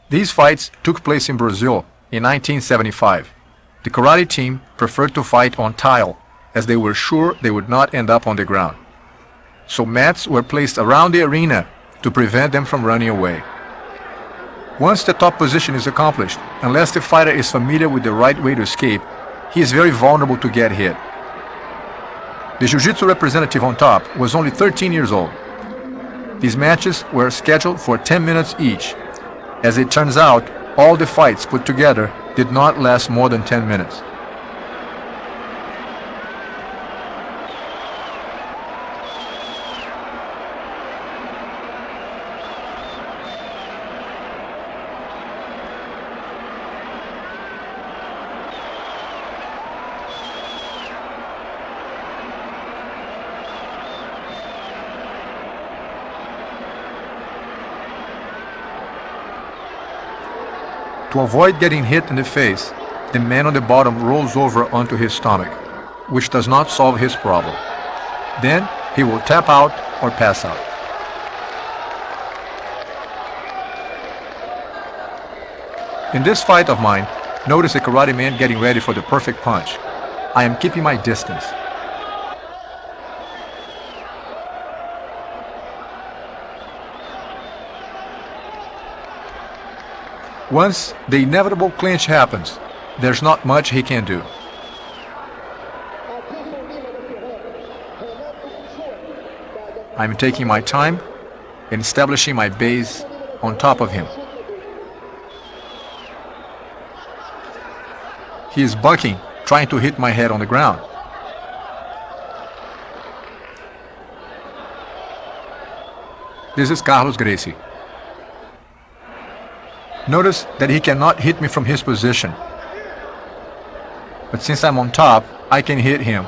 These fights took place in Brazil in 1975. The karate team preferred to fight on tile, as they were sure they would not end up on the ground. So mats were placed around the arena to prevent them from running away. Once the top position is accomplished, unless the fighter is familiar with the right way to escape, he is very vulnerable to get hit. The Jiu-Jitsu representative on top was only 13 years old. These matches were scheduled for 10 minutes each. As it turns out, all the fights put together did not last more than 10 minutes. To avoid getting hit in the face, the man on the bottom rolls over onto his stomach, which does not solve his problem. Then he will tap out or pass out. In this fight of mine, notice a karate man getting ready for the perfect punch. I am keeping my distance. Once the inevitable clinch happens, there's not much he can do. I'm taking my time and establishing my base on top of him. He is bucking, trying to hit my head on the ground. This is Carlos Gracie. Notice that he cannot hit me from his position. But since I'm on top, I can hit him.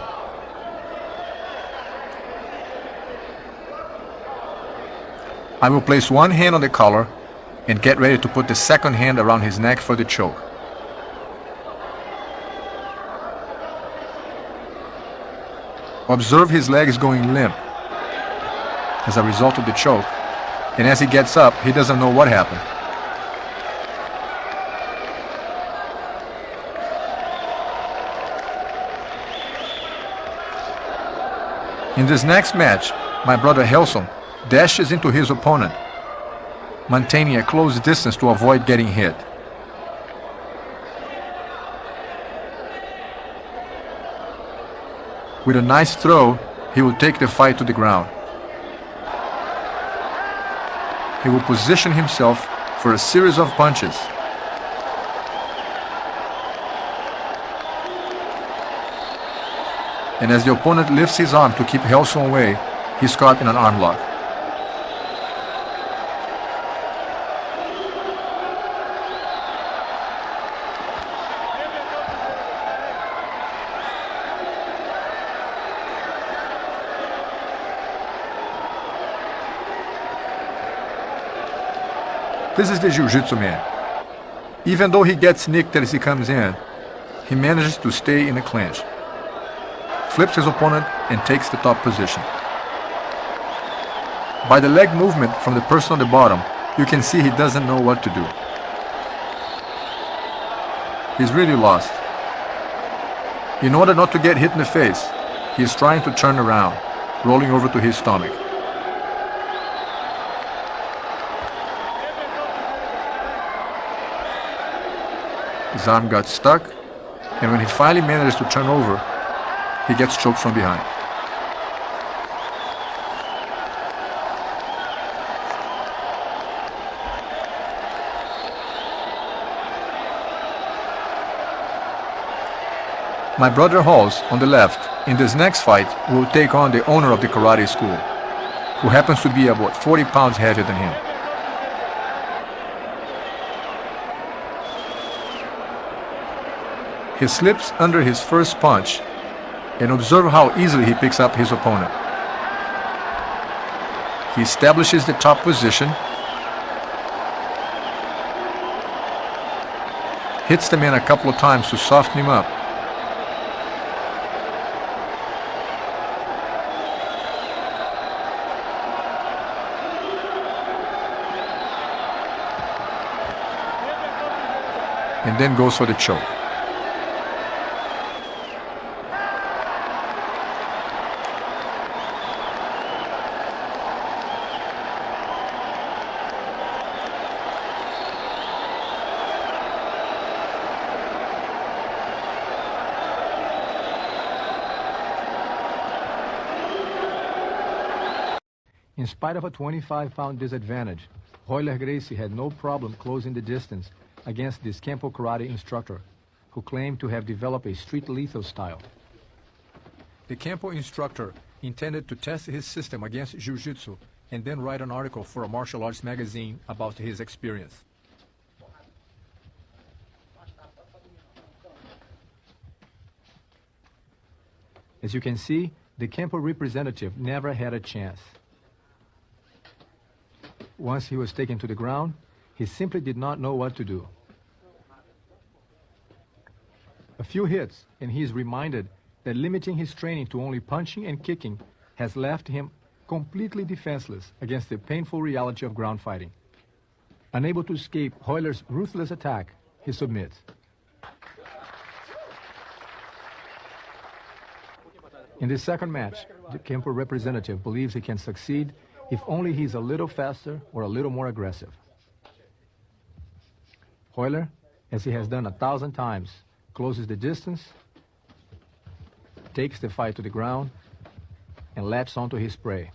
I will place one hand on the collar and get ready to put the second hand around his neck for the choke. Observe his leg is going limp as a result of the choke, and as he gets up, he doesn't know what happened. In this next match, my brother Helson dashes into his opponent, maintaining a close distance to avoid getting hit. With a nice throw, he will take the fight to the ground. He will position himself for a series of punches. And as the opponent lifts his arm to keep Helson away, he's caught in an arm lock. This is the Jiu-Jitsu man. Even though he gets nicked as he comes in, he manages to stay in the clinch, flips his opponent and takes the top position. By the leg movement from the person on the bottom, you can see he doesn't know what to do. He's really lost. In order not to get hit in the face, he is trying to turn around, rolling over to his stomach. His arm got stuck, and when he finally manages to turn over, he gets choked from behind. My brother Halls, on the left, in this next fight, will take on the owner of the karate school, who happens to be about 40 pounds heavier than him. He slips under his first punch, and observe how easily he picks up his opponent. He establishes the top position, hits the man a couple of times to soften him up. and then goes for the choke. In spite of a 25-pound disadvantage, Royler Gracie had no problem closing the distance against this Kempo karate instructor, who claimed to have developed a street lethal style. The Kempo instructor intended to test his system against Jiu Jitsu and then write an article for a martial arts magazine about his experience. As you can see, the Kempo representative never had a chance. Once he was taken to the ground, he simply did not know what to do. A few hits, and he is reminded that limiting his training to only punching and kicking has left him completely defenseless against the painful reality of ground fighting. Unable to escape Royler's ruthless attack, he submits. In this second match, the Kempo representative believes he can succeed if only he's a little faster or a little more aggressive. Royler, as he has done 1,000 times, closes the distance, takes the fight to the ground, and latches onto his prey.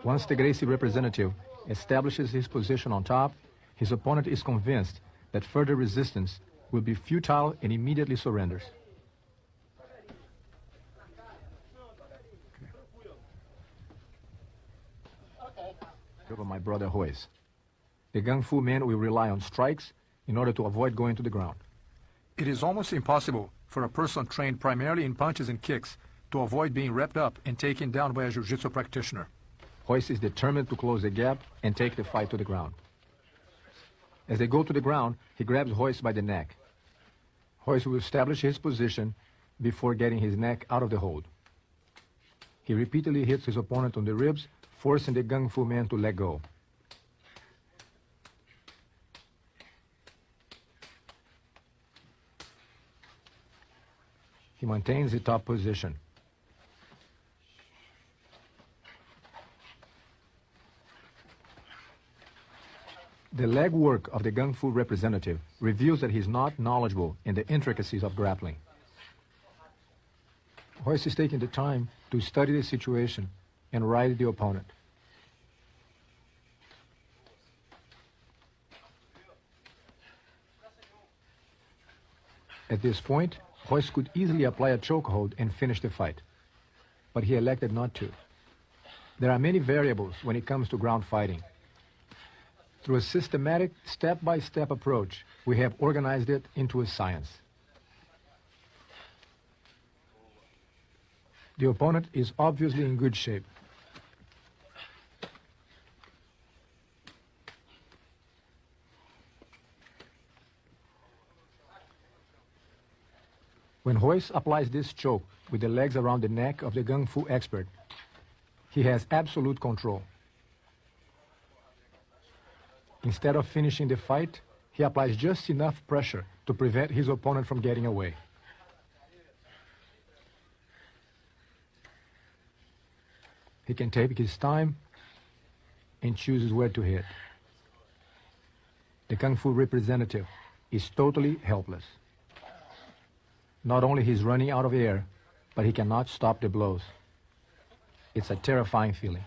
Once the Gracie representative establishes his position on top, his opponent is convinced that further resistance will be futile and immediately surrenders. Over my brother Royce. The Gung Fu man will rely on strikes in order to avoid going to the ground. It is almost impossible for a person trained primarily in punches and kicks to avoid being wrapped up and taken down by a jiu-jitsu practitioner. Royce is determined to close the gap and take the fight to the ground. As they go to the ground, he grabs Royce by the neck. Royce will establish his position before getting his neck out of the hold. He repeatedly hits his opponent on the ribs, forcing the Gung Fu man to let go. He maintains the top position. The leg work of the Gung Fu representative reveals that he's not knowledgeable in the intricacies of grappling. Royce is taking the time to study the situation and ride the opponent. At this point, Royce could easily apply a chokehold and finish the fight, but he elected not to. There are many variables when it comes to ground fighting. Through a systematic, step-by-step approach, we have organized it into a science. The opponent is obviously in good shape. When Royce applies this choke with the legs around the neck of the Gung Fu expert, he has absolute control. Instead of finishing the fight, he applies just enough pressure to prevent his opponent from getting away. He can take his time and chooses where to hit. The Kung Fu representative is totally helpless. Not only he's running out of air, but he cannot stop the blows. It's a terrifying feeling.